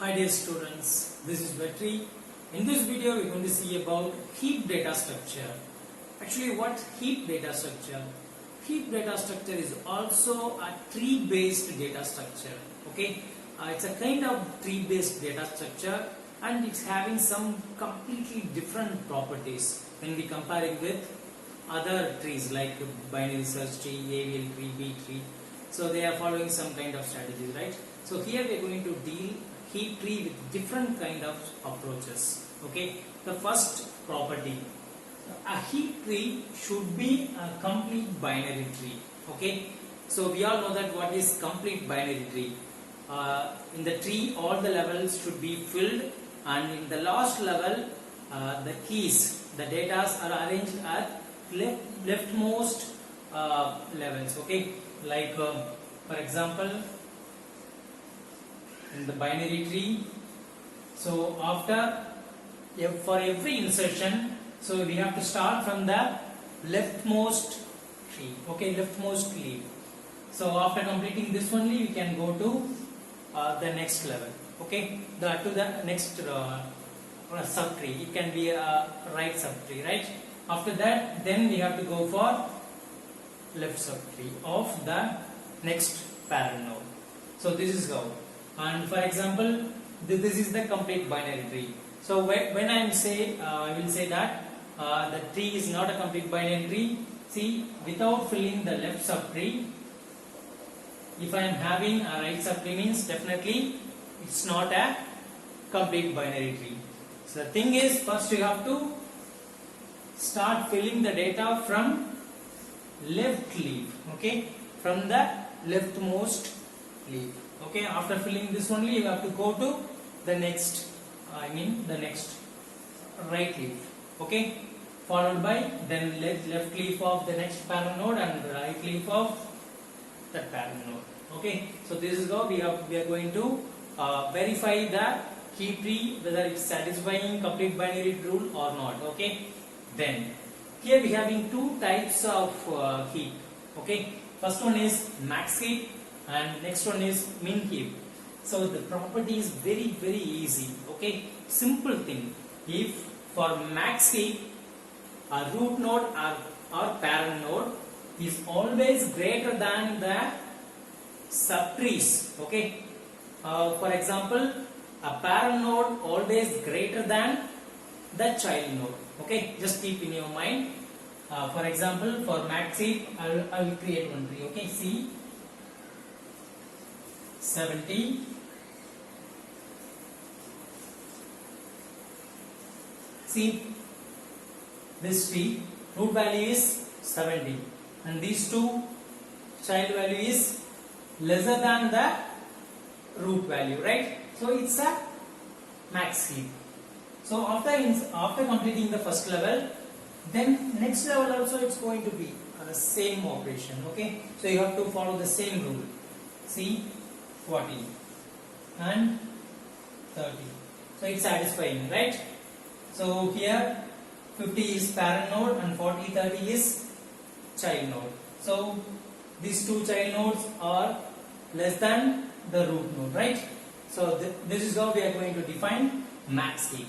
Hi dear students, this is Vetri. In this video we are going to see about heap data structure. Actually, what heap data structure? Heap data structure is also a tree based data structure. Okay, it's a kind of tree based data structure and it's having some completely different properties when we compare it with other trees like binary search tree, AVL tree, B tree. So they are following some kind of strategies, right? So here we are going to deal heap tree with different kind of approaches. Okay, the first property, a heap tree should be a complete binary tree. Okay, so we all know that what is complete binary tree. In the tree all the levels should be filled, and in the last level the keys, the data are arranged at leftmost levels. Okay, like for example in the binary tree, so after for every insertion, so we have to start from the leftmost tree. Okay, leftmost leaf. So after completing this only we can go to the next level. Okay, to the next subtree. It can be a right subtree, right? After that, then we have to go for left subtree of the next parent node. So this is how. And for example, this is the complete binary tree. So when I will say that the tree is not a complete binary tree. See, without filling the left subtree, if I am having a right subtree, means definitely it's not a complete binary tree. So the thing is, first you have to start filling the data from left leaf. Okay, from the leftmost leaf. Okay, after filling this only you have to go to the next, the next right leaf. Okay, followed by then left leaf of the next parent node and the right leaf of that parent node. Okay, so this is how we are going to verify the heap tree whether it's satisfying complete binary rule or not. Okay, then here we are having two types of heap. Okay, first one is max heap and next one is min heap. So the property is very easy. Okay, simple thing. If for max heap a root node or parent node is always greater than the subtrees. Okay, for example, a parent node always greater than the child node. Okay, just keep in your mind. For example, for max heap, I will create one tree. Okay, see 70, see this tree root value is 70 and these two child value is lesser than the root value, right? So it's a max heap. So after completing the first level, then next level also it's going to be the same operation. Okay, so you have to follow the same rule. See 40 and 30. So it's satisfying, right? So here 50 is parent node and 40, 30 is child node. So these two child nodes are less than the root node, right? So this is how we are going to define max heap.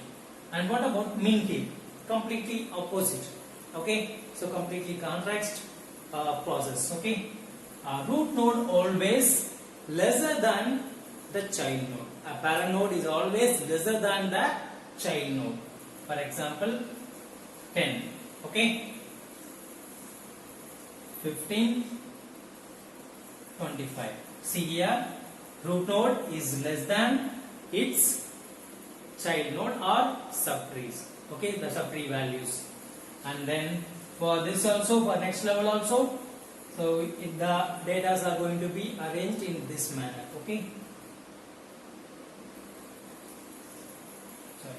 And what about min heap? Completely opposite. Okay, so completely contrast process. Okay, root node always lesser than the child node. A parent node is always lesser than the child node. For example, 10. Okay, 15, 25. See here, root node is less than its child node or subtrees. Okay, the subtree values. And then for this also, for next level also, so the data are going to be arranged in this manner. Okay. Sorry.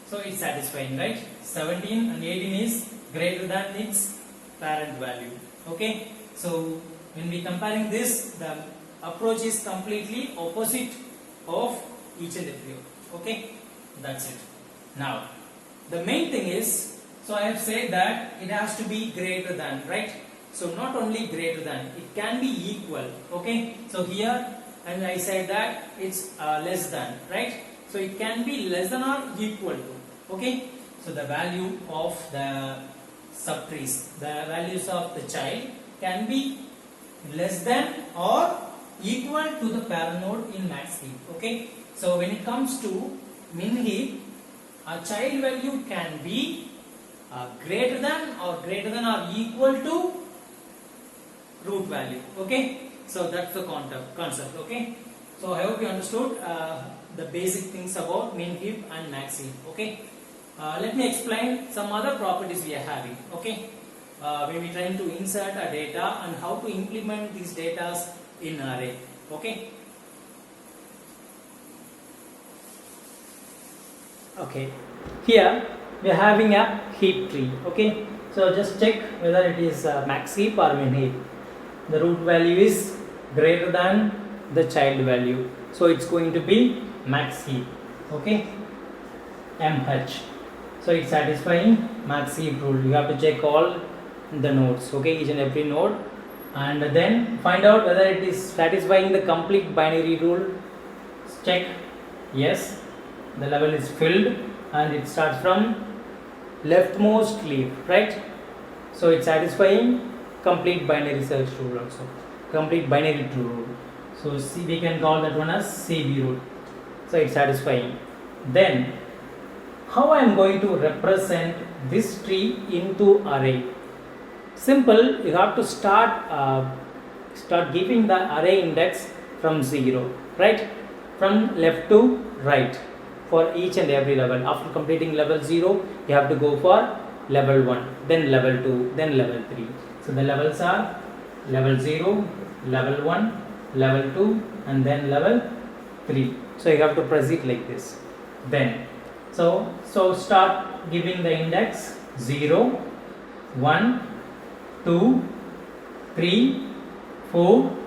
So it's satisfying, right? 17 and 18 is greater than its parent value. Okay. So when we comparing this, the approach is completely opposite of each and every. Okay, that's it. Now the main thing is, So I have said that it has to be greater than, right? So not only greater than, it can be equal. Okay. So here, and I said that it's less than, right? So it can be less than or equal to. Okay. So the value of the subtrees, the values of the child can be less than or equal to the parent node in max heap. Okay. So when it comes to min heap, a child value can be greater than or equal to root value. Okay. So that's the concept. Okay. So I hope you understood the basic things about min heap and max heap. Okay. Let me explain some other properties we are having. Okay. When we trying to insert a data and how to implement these data in array. Okay. Okay. Here we are having a heap tree. Okay. So just check whether it is max heap or min heap. The root value is greater than the child value. So it's going to be max heap. Okay. MH. So it's satisfying max heap rule. You have to check all the nodes. Okay. Each and every node. And then find out whether it is satisfying the complete binary rule. Check. Yes. The level is filled and it starts from leftmost leaf, right? So it's satisfying complete binary search rule also, complete binary true rule. So C, we can call that one as CB rule. So it's satisfying. Then how I am going to represent this tree into array? Simple. You have to start giving the array index from 0, right? From left to right. For each and every level. After completing level 0, you have to go for level 1, then level 2, then level 3. So the levels are level 0, level 1, level 2, and then level 3. So you have to proceed like this. Then, so start giving the index 0, 1, 2, 3, 4,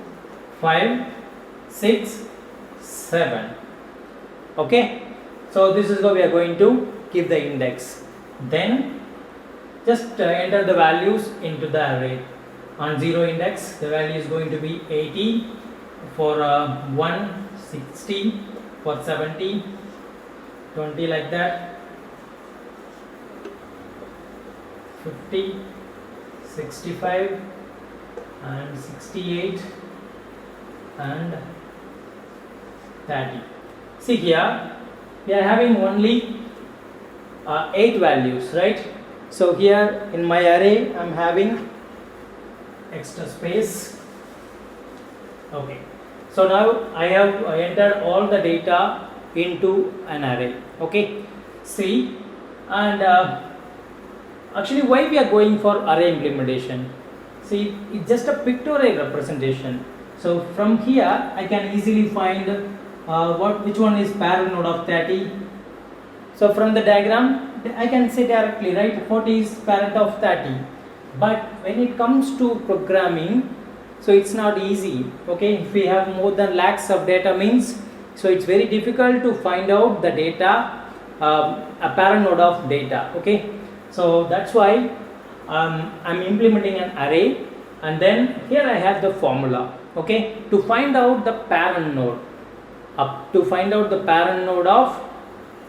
5, 6, 7. Okay. So this is how we are going to give the index. Then just enter the values into the array. On 0 index, the value is going to be 80, for 1, 60, for 70, 20 like that, 50, 65 and 68 and 30. See here, we are having only 8 values, right? So here in my array I am having extra space. Okay. So now I have entered all the data into an array. Okay. See, and actually why we are going for array implementation? See, it's just a pictorial representation. So from here I can easily find which one is parent node of 30. So from the diagram I can say directly, right, 40 is parent of 30. But when it comes to programming, so it's not easy. Okay, if we have more than lakhs of data means, so it's very difficult to find out the data, a parent node of data. Okay, so that's why I'm implementing an array, and then here I have the formula. Okay, to find out the parent node. To find out the parent node of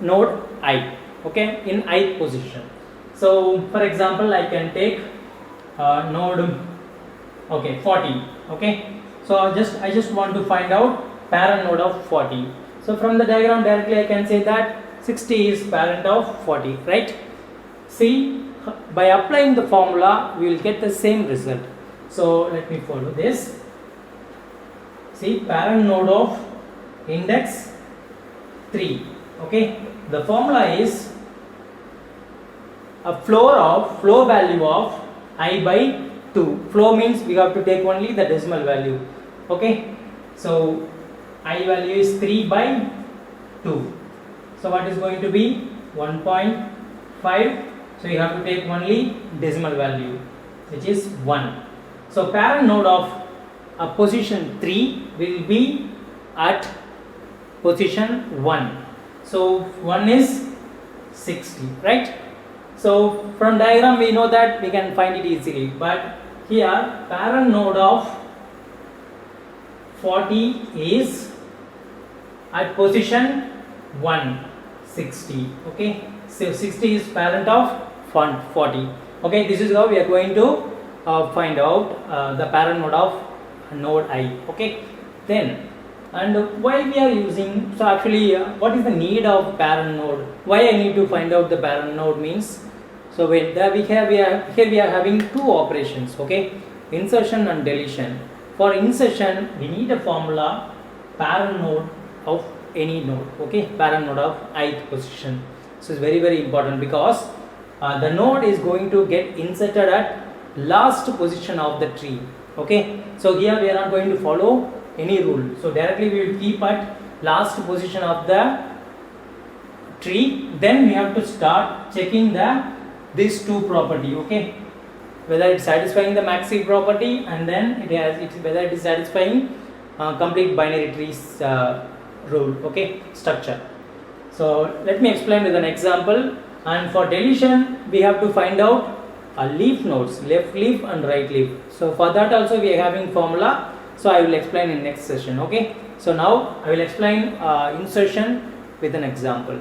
node I, okay, in ith position. So for example I can take node, okay, 40. Okay, so I just want to find out parent node of 40. So from the diagram directly I can say that 60 is parent of 40, right? See, by applying the formula we will get the same result. So let me follow this. See, parent node of index 3. Okay, the formula is a floor value of I by 2. Floor means we have to take only the decimal value. Okay, so I value is 3 by 2. So what is going to be 1.5? So you have to take only decimal value, which is 1. So parent node of position 3 will be at position 1. So 1 is 60, right? So from diagram we know that we can find it easily, but here parent node of 40 is at position 160. Okay, so 60 is parent of 40. Okay, this is how we are going to find out the parent node of node I. Okay, then and why we are using, so actually what is the need of parent node, why I need to find out the parent node means, so when here we are having two operations. Okay, insertion and deletion. For insertion we need a formula parent node of any node. Okay, parent node of ith position. So it's very important because the node is going to get inserted at last position of the tree. Okay, so here we are not going to follow any rule, so directly we will keep at last position of the tree. Then we have to start checking these two property. Okay, whether it's satisfying the max heap property, and then whether it is satisfying complete binary trees rule. Okay, structure. So let me explain with an example. And for deletion we have to find out leaf nodes, left leaf and right leaf. So for that also we are having formula, so I will explain in next session. Okay, so now I will explain insertion with an example.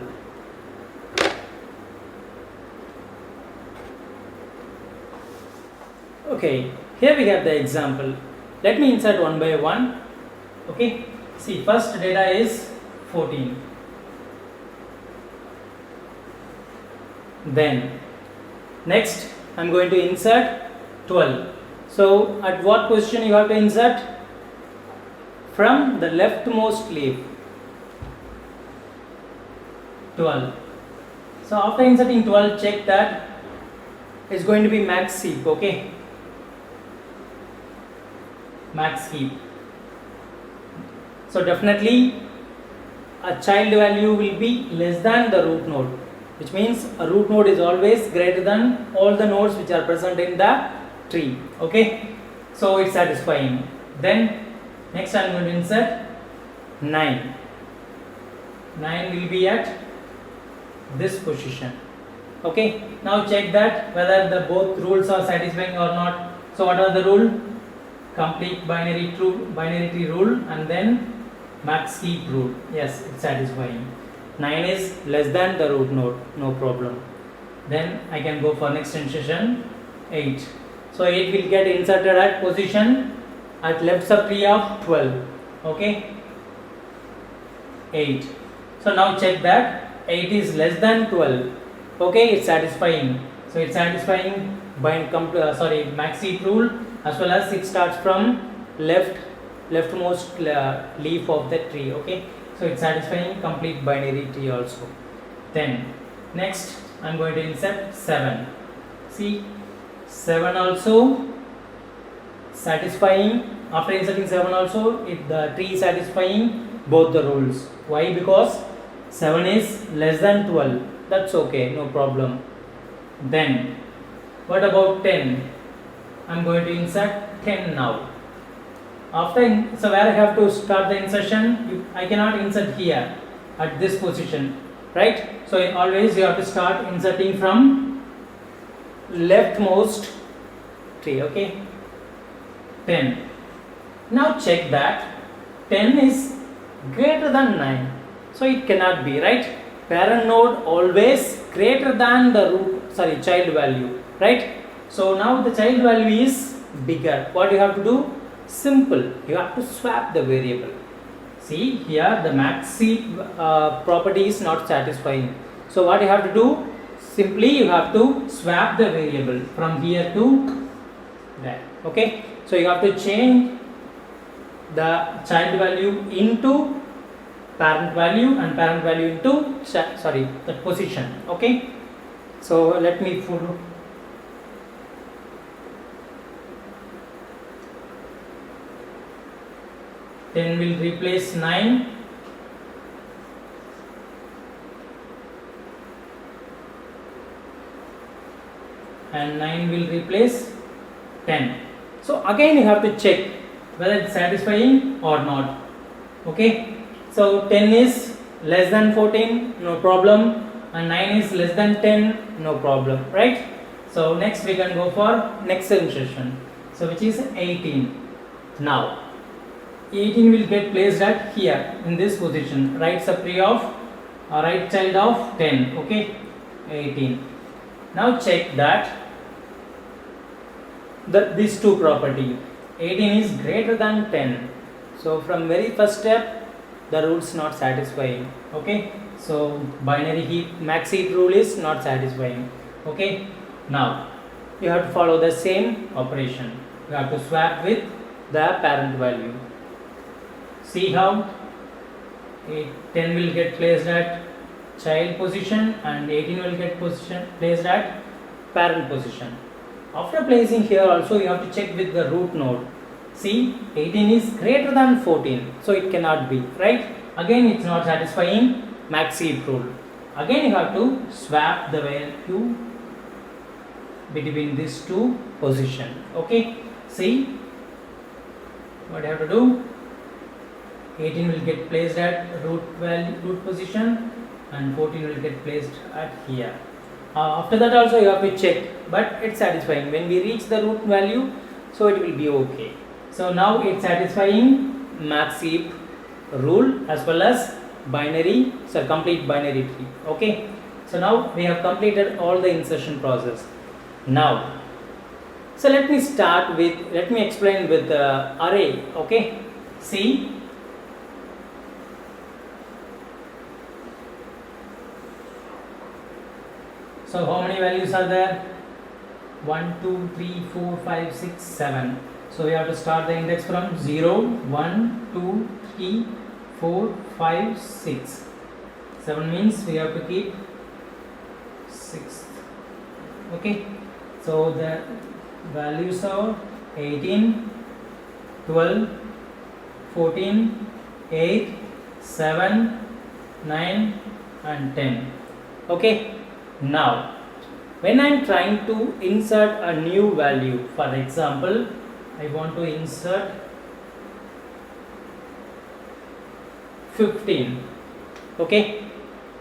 Okay, here we have the example. Let me insert one by one. Okay, see, first data is 14. Then next I am going to insert 12. So at what position you have to insert? From the leftmost leaf, 12. So after inserting 12, check that it's going to be max heap. Okay, max heap. So definitely a child value will be less than the root node, which means a root node is always greater than all the nodes which are present in the tree. Okay, so it's satisfying. Then next I am going to insert 9. 9 will be at this position. Okay, now check that whether the both rules are satisfying or not. So what are the rule? Complete binary tree rule and then max heap rule. Yes, it's satisfying. 9 is less than the root node, no problem. Then I can go for next insertion 8. So 8 will get inserted at position at left subtree of 12. Okay, 8. So now check that 8 is less than 12. Okay, it's satisfying. So it's satisfying max heap rule, as well as it starts from leftmost leaf of the tree. Okay, so it's satisfying complete binary tree also. Then next I am going to insert 7. See, 7 also satisfying. After inserting 7 also, the tree is satisfying both the rules. Why? Because 7 is less than 12. That's okay, no problem. Then what about 10? I am going to insert 10 now. So where I have to start the insertion, I cannot insert here at this position, right? So always you have to start inserting from leftmost tree. Okay, 10. Now check that 10 is greater than 9. So it cannot be, right? Parent node always greater than the child value, right? So now the child value is bigger. What you have to do? Simple. You have to swap the variable. See, here the max heap property is not satisfying. So what you have to do? Simply you have to swap the variable from here to there. Okay. So you have to change the child value into parent value and parent value into the position. Okay. So let me follow. Then will replace 9. And 9 will replace 10. So again you have to check whether it's satisfying or not. Okay. So 10 is less than 14, no problem. and 9 is less than 10, no problem, right? So next we can go for next insertion, so which is 18. Now 18 will get placed at here in this position, right supply of right child of 10, okay, 18. Now check that these two property, 18 is greater than 10. So from very first step the rules not satisfying, okay. So binary heap max heap rule is not satisfying, okay. Now you have to follow the same operation. You have to swap with the parent value. See how 10 will get placed at child position and 18 will get placed at parent position. After placing here also you have to check with the root node. See, 18 is greater than 14, so it cannot be, right? Again it's not satisfying max heap rule. Again you have to swap the value between these two position, okay. See what you have to do, 18 will get placed at root position and 14 will get placed at here. After that also you have to check, but it's satisfying. When we reach the root value, so it will be okay. So now it's satisfying max heap rule as well as binary, so complete binary tree, okay. So now we have completed all the insertion process. Now so let me explain with the array, okay. See, so how many values are there? 1 2 3 4 5 6 7. So we have to start the index from 0 1 2 3 4 5 6. 7 means we have to keep 6th, okay. So the values are 18 12 14 8 7 9 and 10, okay. Now when I am trying to insert a new value, for example I want to insert 15, okay.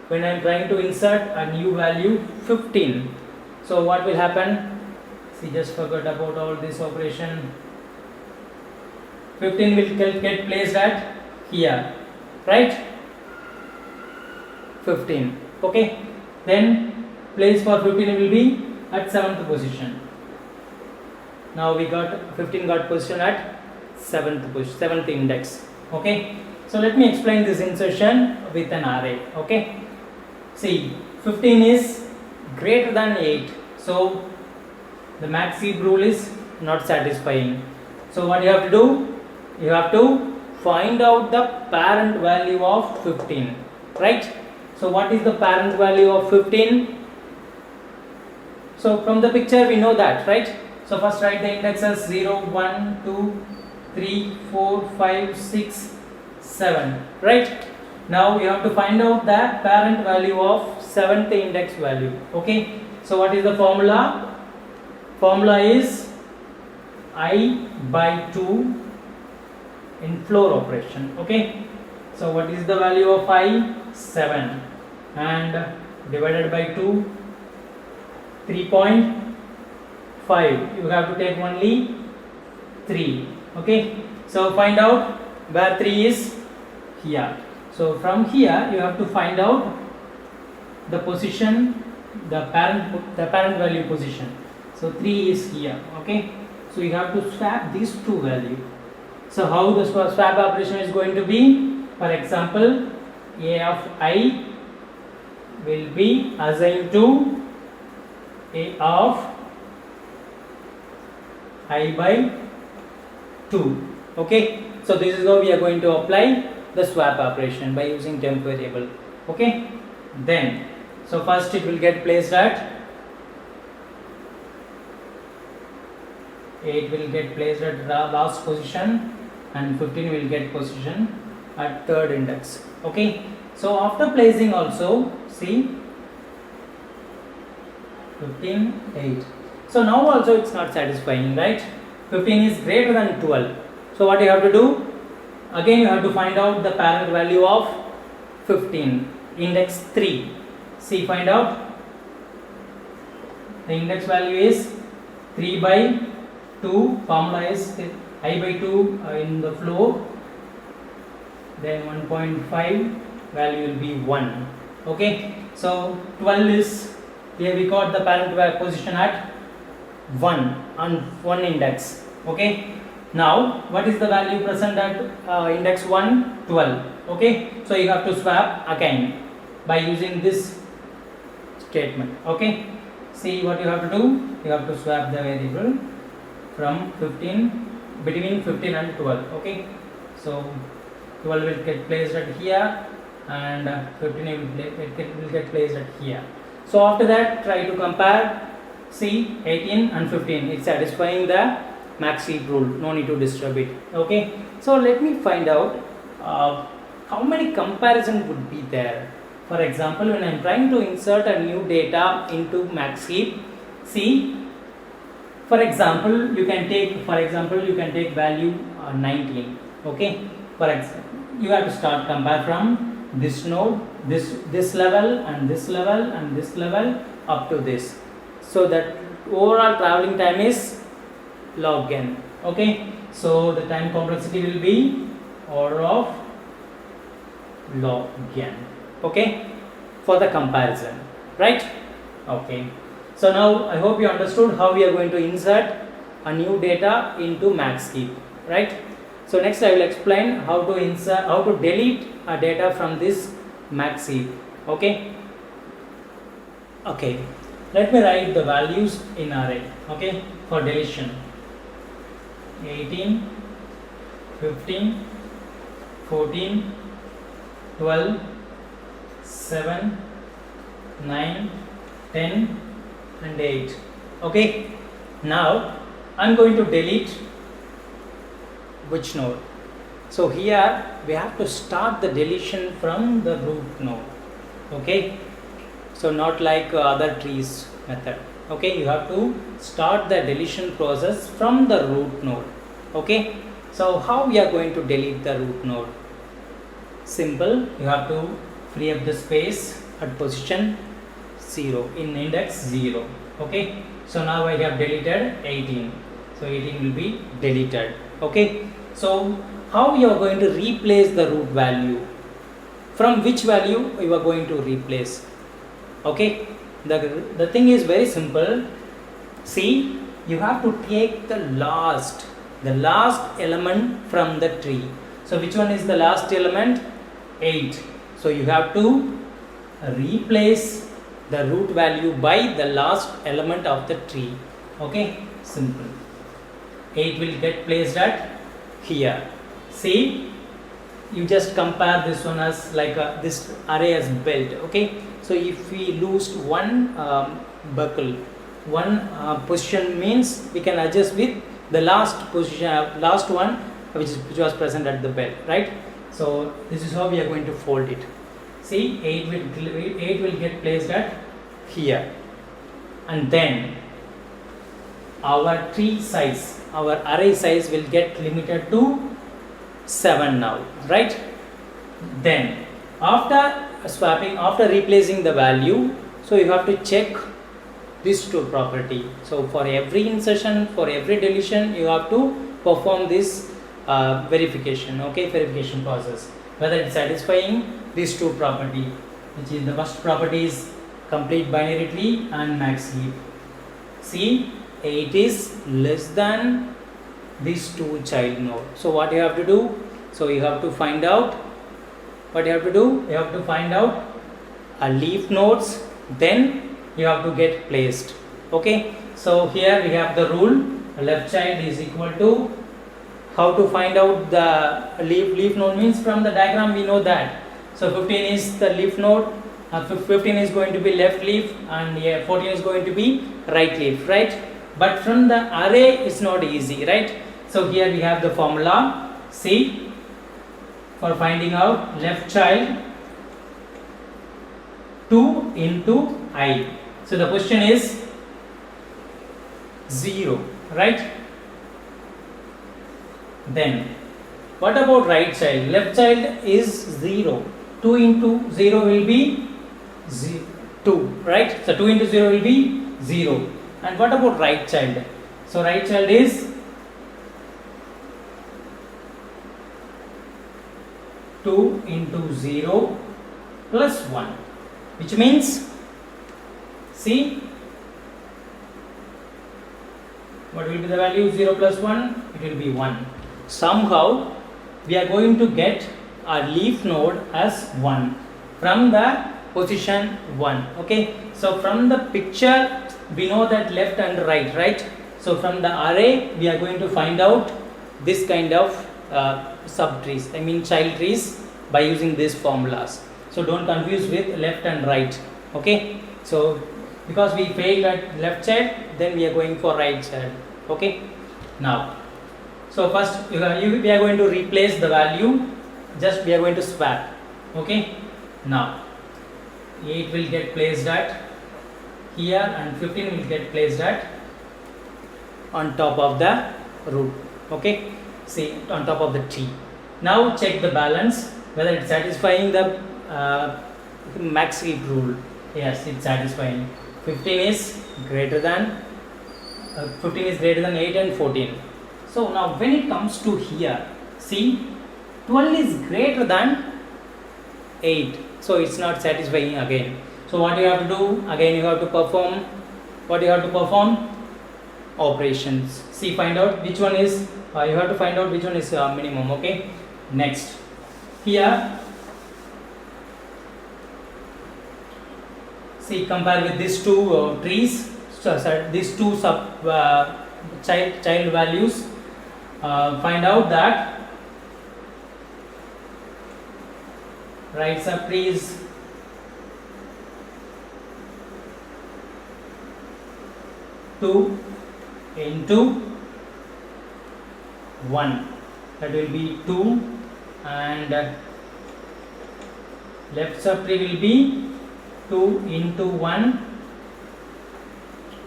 When I am trying to insert a new value 15, so what will happen? See, just forgot about all this operation. 15 will get placed at here, right? 15, okay. Then place for 15 will be at 7th position. Now we got 15 got position at 7th index, okay. So let me explain this insertion with an array, okay. See, 15 is greater than 8, so the max heap rule is not satisfying. So what you have to do, you have to find out the parent value of 15, right? So what is the parent value of 15? So from the picture we know that, right? So first write the indexes 0 1 2 3 4 5 6 7, right? Now you have to find out the parent value of 7th index value, okay. So what is the formula? Formula is I by 2 in floor operation, okay. So what is the value of I? 7, and divided by 2, 3.5. You have to take only 3, okay. So find out where 3 is here. So from here you have to find out the position, the parent value position. So 3 is here, okay. So you have to swap these two values. So how the swap operation is going to be? For example, A of I will be assigned to A of I by 2, okay. So this is how we are going to apply the swap operation by using temp variable, okay. Then so first it will get placed at 8 will get placed at the last position and 15 will get position at 3rd index, okay. So after placing also, see 15 8. So now also it's not satisfying, right? 15 is greater than 12. So what you have to do? Again you have to find out the parent value of 15, index 3. See, find out. The index value is 3 by 2. Formula is I by 2 in the floor. Then 1.5 value will be 1. Okay. So 12 is, here we got the parent position at 1 on 1 index. Okay. Now what is the value present at index 1? 12. Okay. So you have to swap again by using this statement. Okay. See what you have to do. You have to swap the variable from 15 between 15 and 12. Okay. So 12 will get placed at here and 15 will get placed at here. So after that, try to compare. See, 18 and 15, it's satisfying the max heap rule. No need to disturb it. Okay. So let me find out how many comparison would be there. For example, when I am trying to insert a new data into max heap, see, for example, you can take value 19. Okay. For example, you have to start compare from this node, this level and this level and this level up to this. So that overall traveling time is log n. Okay. So the time complexity will be order of log n. Okay, for the comparison, right? Okay. So now I hope you understood how we are going to insert a new data into max heap, right? So next I will explain how to delete a data from this max heap. Okay. Okay. Let me write the values in array. Okay, for deletion. 18, 15, 14, 12, 7, 9, 10 and 8. Okay. Now I am going to delete which node? So here we have to start the deletion from the root node. Okay. So not like other trees method. Okay. You have to start the deletion process from the root node. Okay. So how we are going to delete the root node? Simple. You have to free up the space at position 0 in index 0. Okay. So now I have deleted 18. So 18 will be deleted. Okay. So how you are going to replace the root value? From which value you are going to replace? Okay. The thing is very simple. See, you have to take the last element from the tree. So which one is the last element? 8. So you have to replace the root value by the last element of the tree. Okay, simple. 8 will get placed at here. See, you just compare this one as like this array as belt. Okay, so if we lose one buckle, one position, means we can adjust with the last position, last one which was present at the belt, right? So this is how we are going to fold it. See, 8 will get placed at here, and then our tree size, our array size will get limited to 7 now, right? Then after swapping, after replacing the value, so you have to check this two property. So for every insertion, for every deletion, you have to perform this verification. Okay, verification process, whether it's satisfying these two property, which is the first property is complete binary tree and max heap. See, 8 is less than these two child node. So what you have to do? So you have to find out what you have to do. You have to find out a leaf nodes, then you have to get placed. Okay, so here we have the rule, left child is equal to, how to find out the leaf node means from the diagram we know that. So 15 is the leaf node, 15 is going to be left leaf, and 14 is going to be right leaf, right? But from the array it's not easy, right? So here we have the formula. See, for finding out left child 2 into I. So the question is 0, right? Then what about right child? Left child is 0. 2 into 0 will be 10. 2, right? So 2 into 0 will be 0. And what about right child? So right child is 2 into 0 plus 1, which means, see, what will be the value? 0 plus 1, it will be 1. Somehow we are going to get our leaf node as 1 from the position 1. Okay, so from the picture we know that left and right, right? So from the array we are going to find out this kind of sub trees, I mean child trees, by using these formulas. So don't confuse with left and right. Okay, so because we failed at left child, then we are going for right child. Okay, now, so first we are going to replace the value, just we are going to swap. Okay, now 8 will get placed at here and 15 will get placed at on top of the root. Okay, see, on top of the tree. Now check the balance whether it's satisfying the max heap rule. Yes, it's satisfying. 15 is greater than 8 and 14. So now when it comes to here, see, 12 is greater than 8, so it's not satisfying again. So what you have to do? Again you have to perform, what you have to perform? Operations. See, find out which one is, you have to find out which one is minimum. Okay, next, here, see, compare with these two trees, these two child values, find out that right subtree is two into 1, that will be 2, and left subtree will be 2 into 1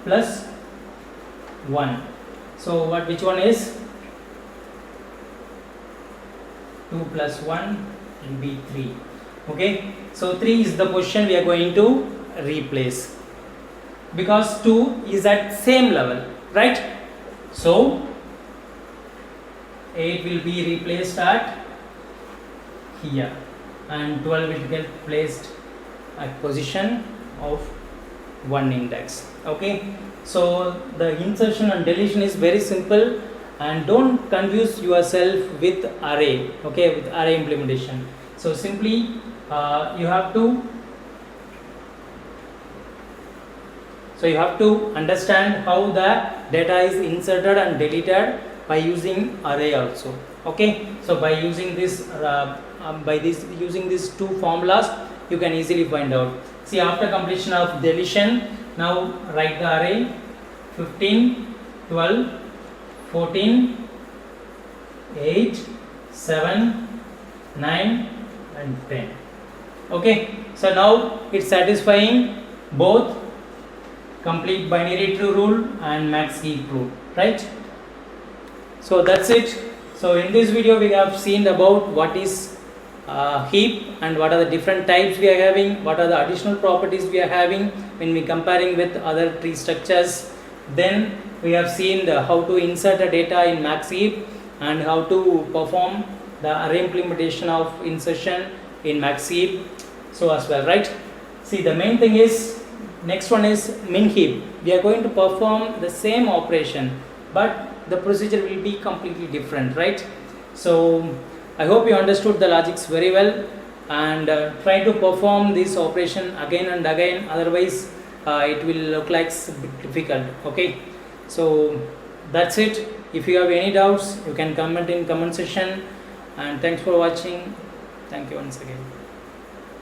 plus 1. So which one is 2 plus 1 will be 3. Okay, so 3 is the position we are going to replace, because 2 is at same level, right? So 8 will be replaced at here and 12 will get placed at position of 1 index. Okay, so the insertion and deletion is very simple, and don't confuse yourself with array. Okay, with array implementation. So simply you have to understand how the data is inserted and deleted by using array also. Okay, so by using this using these two formulas, you can easily find out. See, after completion of deletion, now write the array 15, 12, 14, 8, 7, 9 and 10. Okay, so now it's satisfying both complete binary true rule and max heap rule, right? So that's it. So in this video we have seen about what is heap and what are the different types we are having, what are the additional properties we are having when we comparing with other tree structures. Then we have seen how to insert the data in max heap and how to perform the array implementation of insertion in max heap, so as well, right? See, the main thing is, next one is min heap. We are going to perform the same operation, but the procedure will be completely different, right? So I hope you understood the logics very well, and try to perform this operation again and again, otherwise it will look like a bit difficult. Okay, so that's it. If you have any doubts, you can comment in comment section, and thanks for watching. Thank you once again.